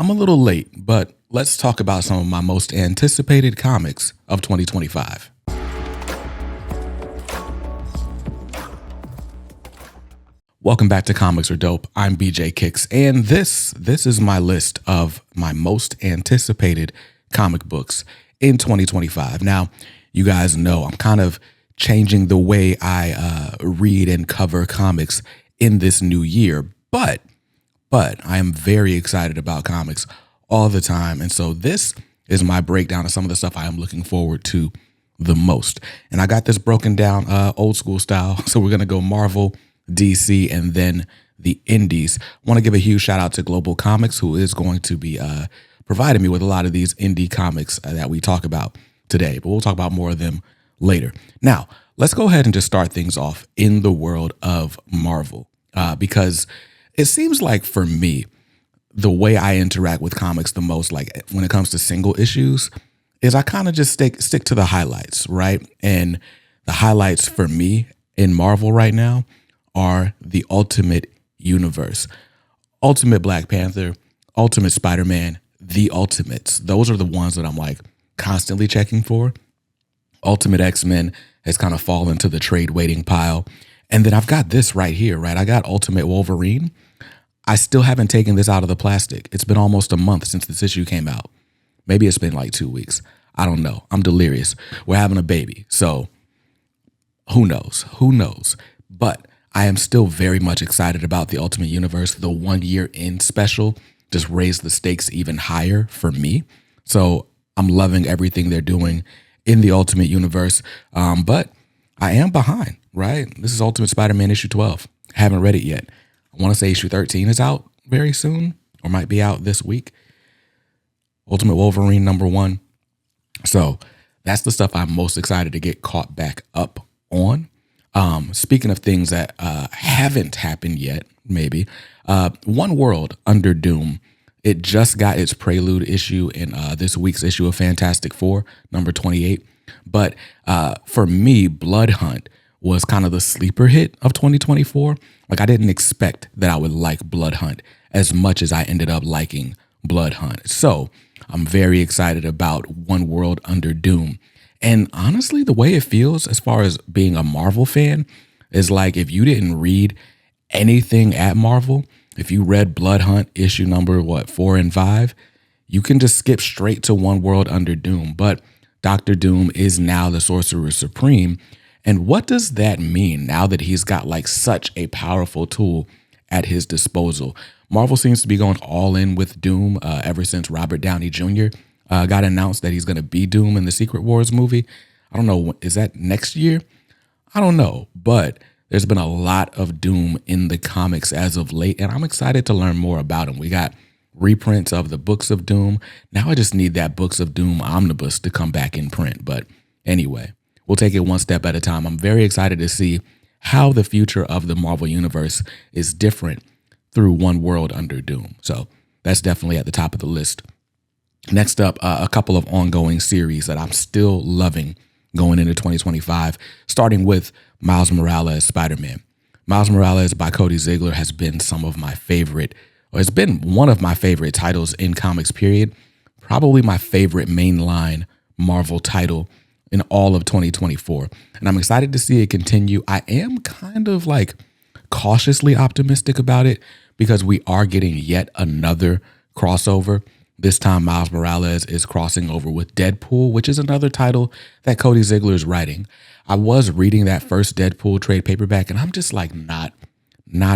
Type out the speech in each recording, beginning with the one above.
I'm a little late, but let's talk about some of my most anticipated comics of 2025. Welcome back to Comics Are Dope. I'm BJ Kicks, and this is my list of my most anticipated comic books in 2025. Now, you guys know I'm kind of changing the way I read and cover comics in this new year, but I am very excited about comics all the time, and so this is my breakdown of some of the stuff I am looking forward to the most. And I got this broken down old school style, so we're gonna go Marvel, DC, and then the indies. I want to give a huge shout out to GLOBALCOMIX, who is going to be providing me with a lot of these indie comics that we talk about today, but we'll talk about more of them later. Now, let's go ahead and just start things off in the world of Marvel, because it seems like for me, the way I interact with comics the most, like when it comes to single issues, is I kind of just stick to the highlights, right? And the highlights for me in Marvel right now are the Ultimate Universe. Ultimate Black Panther, Ultimate Spider-Man, the Ultimates. Those are the ones that I'm like constantly checking for. Ultimate X-Men has kind of fallen to the trade waiting pile. And then I've got this right here, right? I got Ultimate Wolverine. I still haven't taken this out of the plastic. It's been almost a month since this issue came out. Maybe it's been like 2 weeks. I don't know. I'm delirious. We're having a baby. So who knows? Who knows? But I am still very much excited about the Ultimate Universe. The 1 year in special just raised the stakes even higher for me. So I'm loving everything they're doing in the Ultimate Universe. But I am behind, right? This is Ultimate Spider-Man issue 12. I haven't read it yet. I want to say issue 13 is out very soon or might be out this week. Ultimate Wolverine #1. So that's the stuff I'm most excited to get caught back up on. Speaking of things that haven't happened yet, maybe, One World Under Doom, it just got its prelude issue in this week's issue of Fantastic Four, number 28. But for me, Blood Hunt was kind of the sleeper hit of 2024. Like, I didn't expect that I would like Blood Hunt as much as I ended up liking Blood Hunt. So I'm very excited about One World Under Doom. And honestly, the way it feels as far as being a Marvel fan is like if you didn't read anything at Marvel, if you read Blood Hunt issue number, 4 and 5, you can just skip straight to One World Under Doom. But Dr. Doom is now the Sorcerer Supreme. And what does that mean now that he's got like such a powerful tool at his disposal? Marvel seems to be going all in with Doom ever since Robert Downey Jr. Got announced that he's going to be Doom in the Secret Wars movie. I don't know, is that next year? I don't know, but there's been a lot of Doom in the comics as of late, and I'm excited to learn more about him. We got reprints of the Books of Doom. Now I just need that Books of Doom omnibus to come back in print. But anyway, we'll take it one step at a time. I'm very excited to see how the future of the Marvel Universe is different through One World Under Doom. So that's definitely at the top of the list. Next up, a couple of ongoing series that I'm still loving going into 2025, starting with Miles Morales Spider-Man. Miles Morales by Cody Ziegler has been some of my favorite, or it's been one of my favorite titles in comics, period. Probably my favorite mainline Marvel title in all of 2024. And I'm excited to see it continue. I am kind of like cautiously optimistic about it because we are getting yet another crossover. This time, Miles Morales is crossing over with Deadpool, which is another title that Cody Ziegler is writing. I was reading that first Deadpool trade paperback, and I'm just like not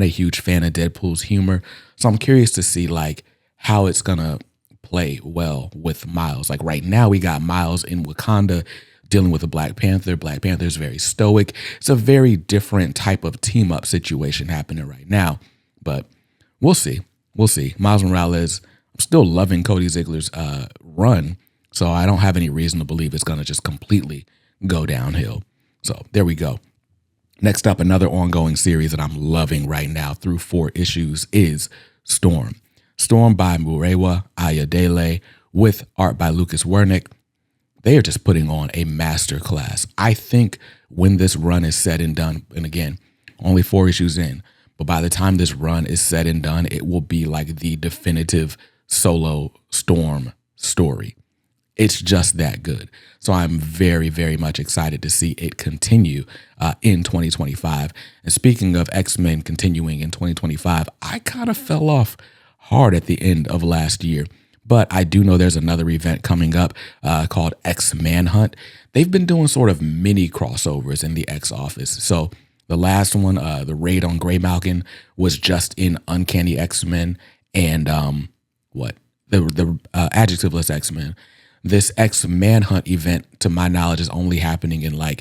a huge fan of Deadpool's humor. So I'm curious to see like how it's gonna play well with Miles. Like right now, we got Miles in Wakanda dealing with a Black Panther. Black Panther is very stoic. It's a very different type of team up situation happening right now, but we'll see. We'll see. Miles Morales, I'm still loving Cody Ziegler's run, so I don't have any reason to believe it's going to just completely go downhill. So there we go. Next up, another ongoing series that I'm loving right now through 4 issues is Storm. Storm by Murewa Ayodele with art by Lucas Wernick. They are just putting on a masterclass. I think when this run is said and done, and again, only 4 issues in, but by the time this run is said and done, it will be like the definitive solo Storm story. It's just that good. So I'm very, very much excited to see it continue in 2025. And speaking of X-Men continuing in 2025, I kind of fell off hard at the end of last year. But I do know there's another event coming up called X Manhunt. They've been doing sort of mini crossovers in the X office. So the last one, the raid on Grey Malkin, was just in Uncanny X-Men and the adjectiveless X-Men. This X Manhunt event, to my knowledge, is only happening in I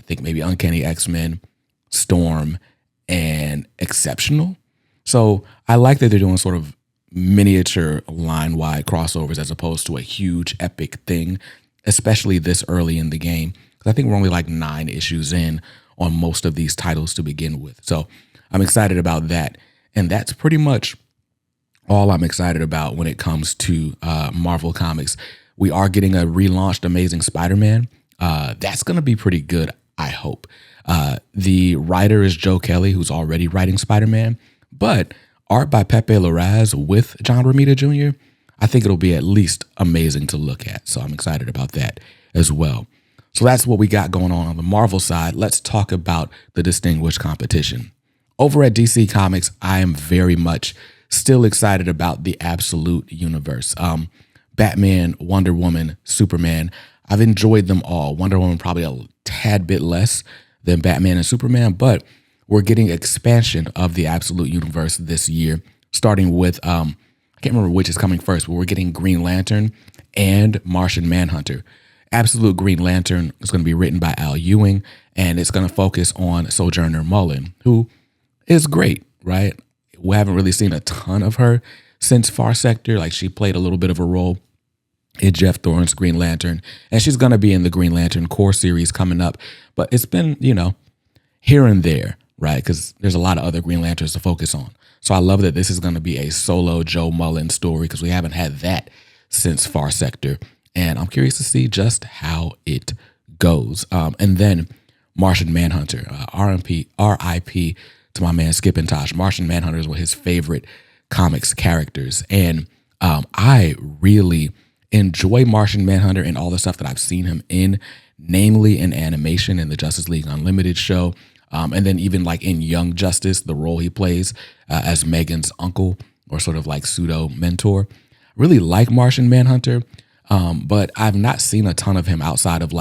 think maybe Uncanny X-Men, Storm, and Exceptional. So I like that they're doing sort of miniature line-wide crossovers as opposed to a huge epic thing, especially this early in the game. Because I think we're only 9 issues in on most of these titles to begin with. So I'm excited about that. And that's pretty much all I'm excited about when it comes to Marvel Comics. We are getting a relaunched Amazing Spider-Man. That's going to be pretty good, I hope. The writer is Joe Kelly, who's already writing Spider-Man, but art by Pepe Larraz with John Romita Jr., I think it'll be at least amazing to look at. So I'm excited about that as well. So that's what we got going on the Marvel side. Let's talk about the distinguished competition. Over at DC Comics, I am very much still excited about the Absolute Universe. Batman, Wonder Woman, Superman. I've enjoyed them all. Wonder Woman probably a tad bit less than Batman and Superman, but we're getting expansion of the Absolute Universe this year, starting with, I can't remember which is coming first, but we're getting Green Lantern and Martian Manhunter. Absolute Green Lantern is going to be written by Al Ewing, and it's going to focus on Sojourner Mullen, who is great, right? We haven't really seen a ton of her since Far Sector. She played a little bit of a role in Jeff Thorne's Green Lantern, and she's going to be in the Green Lantern core series coming up. But it's been, here and there, right? Because there's a lot of other Green Lanterns to focus on. So I love that this is going to be a solo Joe Mullen story because we haven't had that since Far Sector. And I'm curious to see just how it goes. And then Martian Manhunter, R.I.P. to my man Skip and Tosh. Martian Manhunter is one of his favorite comics characters. And I really enjoy Martian Manhunter and all the stuff that I've seen him in, namely in animation in the Justice League Unlimited show. And then even in Young Justice, the role he plays as Megan's uncle or sort of pseudo mentor. Really like Martian Manhunter, but I've not seen a ton of him outside of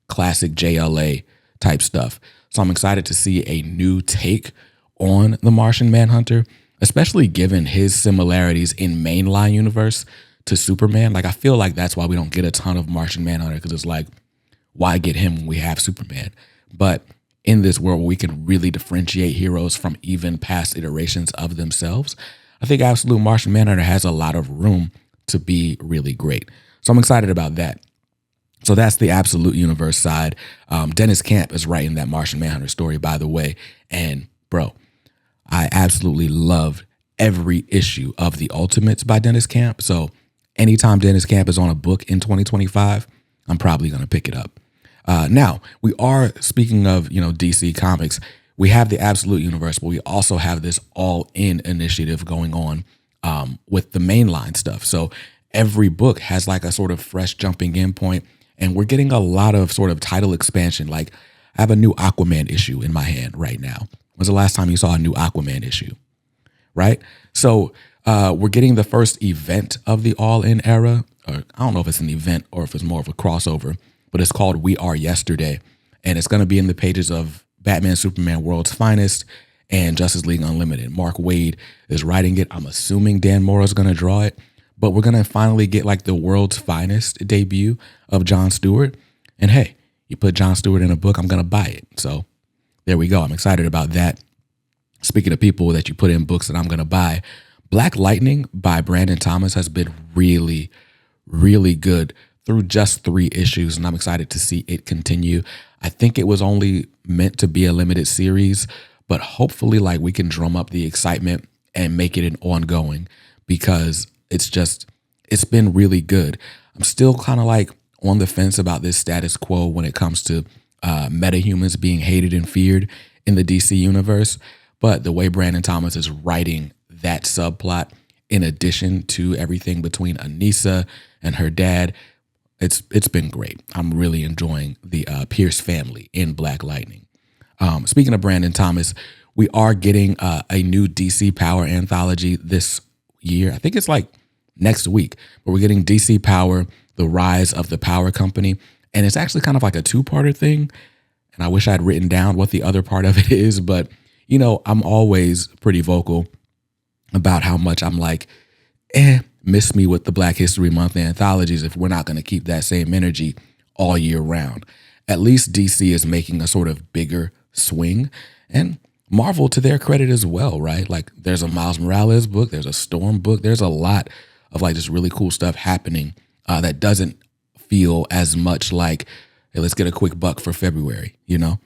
classic JLA type stuff. So I'm excited to see a new take on the Martian Manhunter, especially given his similarities in mainline universe to Superman. I feel like that's why we don't get a ton of Martian Manhunter, because it's why get him when we have Superman? But in this world where we can really differentiate heroes from even past iterations of themselves, I think Absolute Martian Manhunter has a lot of room to be really great. So I'm excited about that. So that's the Absolute Universe side. Dennis Camp is writing that Martian Manhunter story, by the way. And bro, I absolutely loved every issue of the Ultimates by Dennis Camp. So anytime Dennis Camp is on a book in 2025, I'm probably going to pick it up. Now, we are, speaking of, DC Comics, we have the Absolute Universe, but we also have this all-in initiative going on with the mainline stuff. So every book has a sort of fresh jumping in point, and we're getting a lot of sort of title expansion. I have a new Aquaman issue in my hand right now. When's the last time you saw a new Aquaman issue? Right? So we're getting the first event of the all-in era. Or I don't know if it's an event or if it's more of a crossover, but it's called We Are Yesterday. And it's going to be in the pages of Batman, Superman, World's Finest, and Justice League Unlimited. Mark Waid is writing it. I'm assuming Dan Mora is going to draw it. But we're going to finally get the World's Finest debut of Jon Stewart. And hey, you put Jon Stewart in a book, I'm going to buy it. So there we go. I'm excited about that. Speaking of people that you put in books that I'm going to buy, Black Lightning by Brandon Thomas has been really, really good through just 3 issues, and I'm excited to see it continue. I think it was only meant to be a limited series, but hopefully we can drum up the excitement and make it an ongoing, because it's been really good. I'm still kind of on the fence about this status quo when it comes to metahumans being hated and feared in the DC universe. But the way Brandon Thomas is writing that subplot in addition to everything between Anissa and her dad. It's been great. I'm really enjoying the Pierce family in Black Lightning. Speaking of Brandon Thomas, we are getting a new DC Power anthology this year. I think it's like next week, but we're getting DC Power, The Rise of the Power Company. And it's actually kind of like a two-parter thing. And I wish I had written down what the other part of it is. But, you know, I'm always pretty vocal about how much I'm like, miss me with the Black History Month anthologies if we're not going to keep that same energy all year round. At least DC is making a sort of bigger swing. And Marvel, to their credit as well, right? Like there's a Miles Morales book, there's a Storm book, there's a lot of like just really cool stuff happening that doesn't feel as much like, hey, let's get a quick buck for February, you know?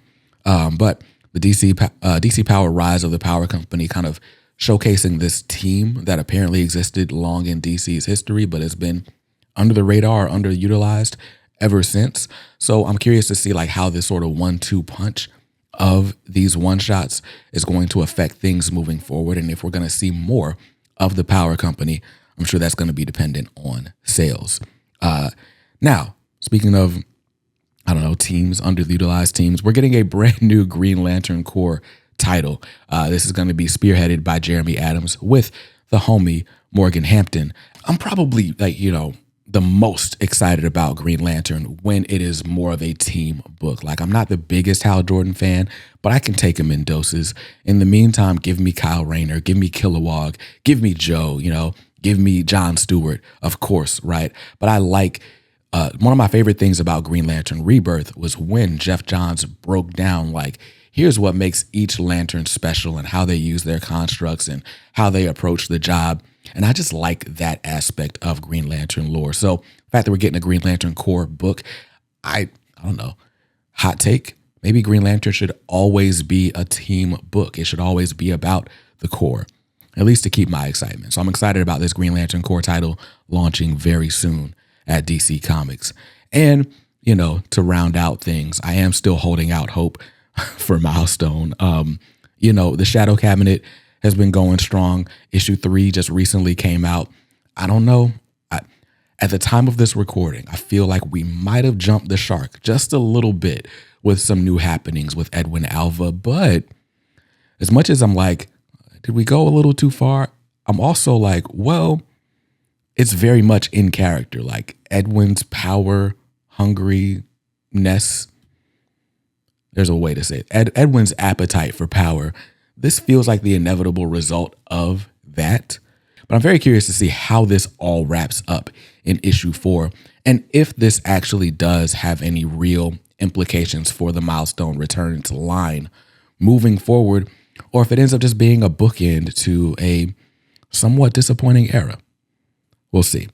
But the DC Power Rise of the Power Company kind of showcasing this team that apparently existed long in DC's history, but has been under the radar, underutilized ever since. So I'm curious to see like how this sort of 1-2 punch of these one-shots is going to affect things moving forward. And if we're going to see more of the Power Company, I'm sure that's going to be dependent on sales. Now, speaking of, I don't know, teams, underutilized teams, we're getting a brand new Green Lantern Corps title. This is going to be spearheaded by Jeremy Adams with the homie Morgan Hampton. I'm probably like, you know, the most excited about Green Lantern when it is more of a team book. Like I'm not the biggest Hal Jordan fan, but I can take him in doses. In the meantime, give me Kyle Rayner, give me Kilowog, give me Joe, you know, give me John Stewart, of course, right? But I like one of my favorite things about Green Lantern Rebirth was when Jeff Johns broke down like, here's what makes each lantern special and how they use their constructs and how they approach the job. And I just like that aspect of Green Lantern lore. So the fact that we're getting a Green Lantern Corps book, I don't know, hot take, maybe Green Lantern should always be a team book. It should always be about the Corps, at least to keep my excitement. So I'm excited about this Green Lantern Corps title launching very soon at DC Comics. And, you know, to round out things, I am still holding out hope for Milestone. You know, the Shadow Cabinet has been going strong. Issue 3 just recently came out. I don't know. At the time of this recording, I feel like we might have jumped the shark just a little bit with some new happenings with Edwin Alva. But as much as I'm like, did we go a little too far? I'm also like, well, it's very much in character. Like Edwin's power hungriness. There's a way to say it. Edwin's appetite for power. This feels like the inevitable result of that. But I'm very curious to see how this all wraps up in issue 4. And if this actually does have any real implications for the Milestone Returns line moving forward, or if it ends up just being a bookend to a somewhat disappointing era. We'll see.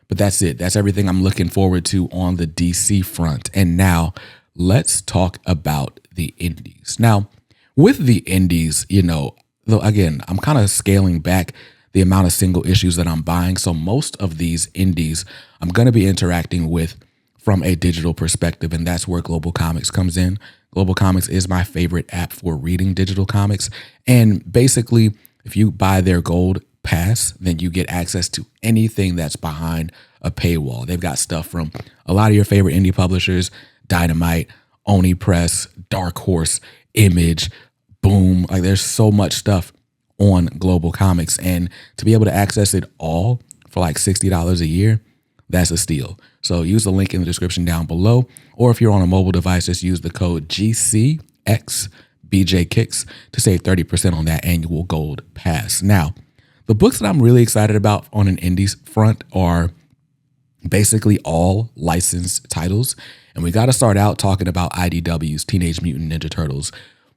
But that's it. That's everything I'm looking forward to on the DC front. And now let's talk about the indies. Now, with the indies, you know, though, again, I'm kind of scaling back the amount of single issues that I'm buying. So most of these indies I'm going to be interacting with from a digital perspective, and that's where GlobalComiX comes in. GlobalComiX is my favorite app for reading digital comics. And basically, if you buy their gold pass, then you get access to anything that's behind a paywall. They've got stuff from a lot of your favorite indie publishers, Dynamite, Oni Press, Dark Horse, Image, Boom. Like there's so much stuff on GlobalComiX, and to be able to access it all for like $60 a year, that's a steal. So use the link in the description down below, or if you're on a mobile device, just use the code GCXBJKicks to save 30% on that annual gold pass. Now, the books that I'm really excited about on an indies front are basically all licensed titles. And we got to start out talking about IDW's Teenage Mutant Ninja Turtles.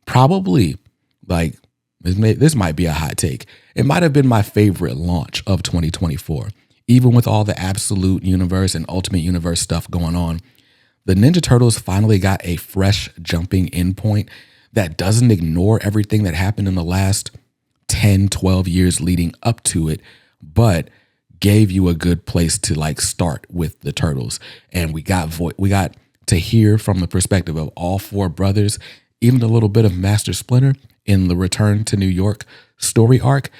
Probably, like, this might be a hot take. It might have been my favorite launch of 2024. Even with all the Absolute Universe and Ultimate Universe stuff going on, the Ninja Turtles finally got a fresh jumping in point that doesn't ignore everything that happened in the last 10, 12 years leading up to it, but gave you a good place to like start with the Turtles. And we got to hear from the perspective of all four brothers, even a little bit of Master Splinter in the Return to New York story arc.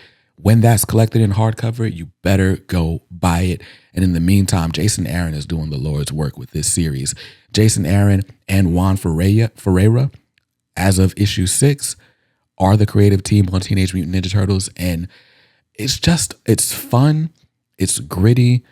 When that's collected in hardcover, you better go buy it. And in the meantime, Jason Aaron is doing the Lord's work with this series. Jason Aaron and Juan Ferreira, as of issue 6, are the creative team on Teenage Mutant Ninja Turtles. And it's fun. It's gritty.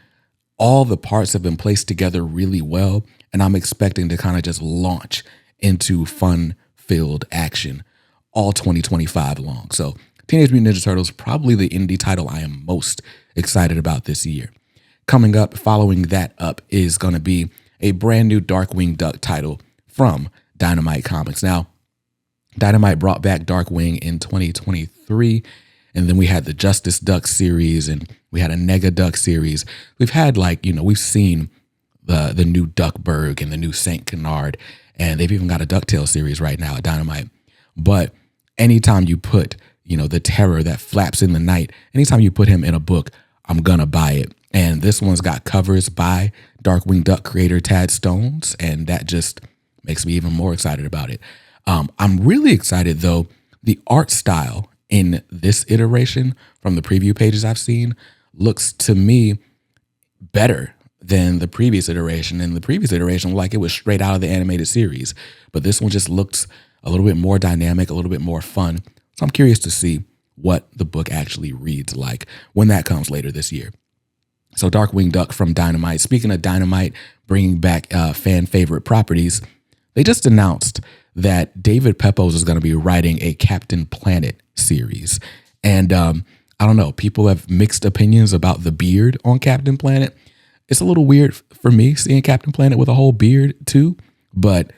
All the parts have been placed together really well. And I'm expecting to kind of just launch into fun-filled action all 2025 long. So Teenage Mutant Ninja Turtles, probably the indie title I am most excited about this year. Coming up, following that up, is going to be a brand new Darkwing Duck title from Dynamite Comics. Now, Dynamite brought back Darkwing in 2023, and then we had the Justice Duck series, and we had a Nega Duck series. We've had we've seen the new Duckburg and the new Saint Canard, and they've even got a DuckTales series right now at Dynamite. But anytime you put the terror that flaps in the night, anytime you put him in a book, I'm gonna buy it. And this one's got covers by Darkwing Duck creator Tad Stones, and that just makes me even more excited about it. I'm really excited, though. The art style in this iteration from the preview pages I've seen looks to me better than the previous iteration. And the previous iteration, like, it was straight out of the animated series. But this one just looks a little bit more dynamic, a little bit more fun. So I'm curious to see what the book actually reads like when that comes later this year. So Darkwing Duck from Dynamite. Speaking of Dynamite bringing back fan favorite properties, they just announced that David Pepose is going to be writing a Captain Planet series. And I don't know, people have mixed opinions about the beard on Captain Planet. It's a little weird for me seeing Captain Planet with a whole beard too, but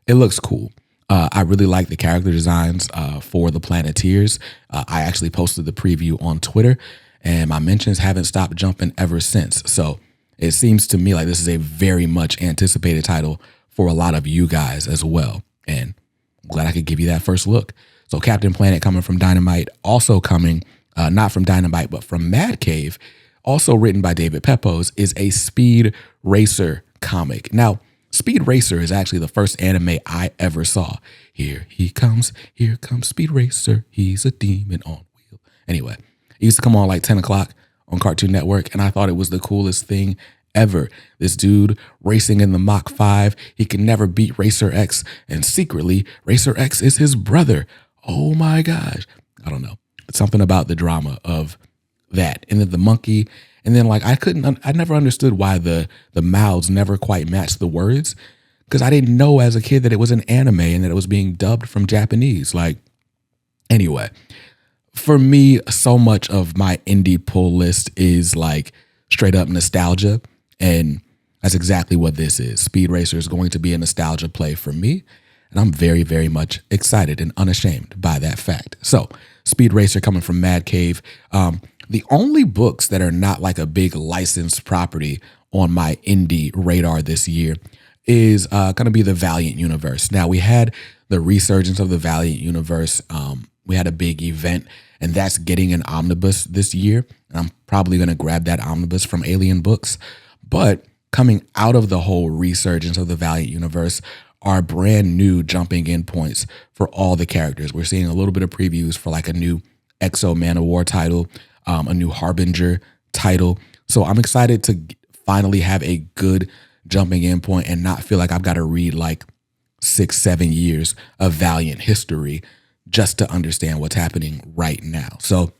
it looks cool. I really like the character designs for the Planeteers. I actually posted the preview on Twitter, and my mentions haven't stopped jumping ever since. So it seems to me like this is a very much anticipated title for a lot of you guys as well. And I'm glad I could give you that first look. So Captain Planet coming from Dynamite, also coming, not from Dynamite, but from Mad Cave, also written by David Pepose, is a Speed Racer comic. Now, Speed Racer is actually the first anime I ever saw. Here comes Speed Racer. He's a demon on wheel. Anyway, it used to come on like 10 o'clock on Cartoon Network, and I thought it was the coolest thing ever. This dude racing in the Mach 5. He can never beat Racer X, and secretly, Racer X is his brother. Oh my gosh. I don't know. It's something about the drama of that. And then the monkey. And then I never understood why the mouths never quite matched the words, because I didn't know as a kid that it was an anime and that it was being dubbed from Japanese. Anyway, for me, so much of my indie pull list is like straight up nostalgia. And that's exactly what this is. Speed Racer is going to be a nostalgia play for me. And I'm very, very much excited and unashamed by that fact. So Speed Racer coming from Mad Cave. The only books that are not like a big licensed property on my indie radar this year is going to be the Valiant universe. Now, we had the resurgence of the Valiant universe. We had a big event, and that's getting an omnibus this year. And I'm probably going to grab that omnibus from Alien Books. But coming out of the whole resurgence of the Valiant universe are brand new jumping in points for all the characters. We're seeing a little bit of previews for like a new Exo Man of War title, a new Harbinger title. So I'm excited to finally have a good jumping in point and not feel like I've got to read like 6-7 years of Valiant history just to understand what's happening right now. So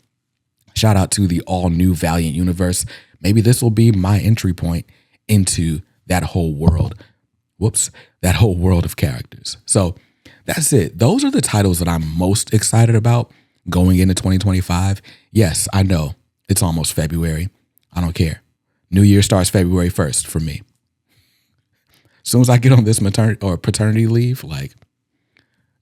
shout out to the all new Valiant universe. Maybe this will be my entry point into that whole world. That whole world of characters. So that's it. Those are the titles that I'm most excited about going into 2025. Yes, I know it's almost February. I don't care. New Year starts February 1st for me. As soon as I get on this maternity or paternity leave,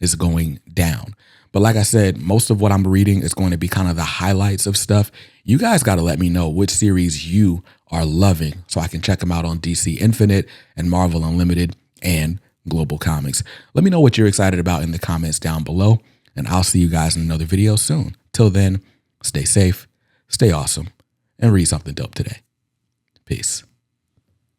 it's going down. But like I said, most of what I'm reading is going to be kind of the highlights of stuff. You guys got to let me know which series you are loving so I can check them out on DC Infinite and Marvel Unlimited and Global Comics. Let me know what you're excited about in the comments down below, and I'll see you guys in another video soon. Till then, stay safe, stay awesome, and read something dope today. Peace.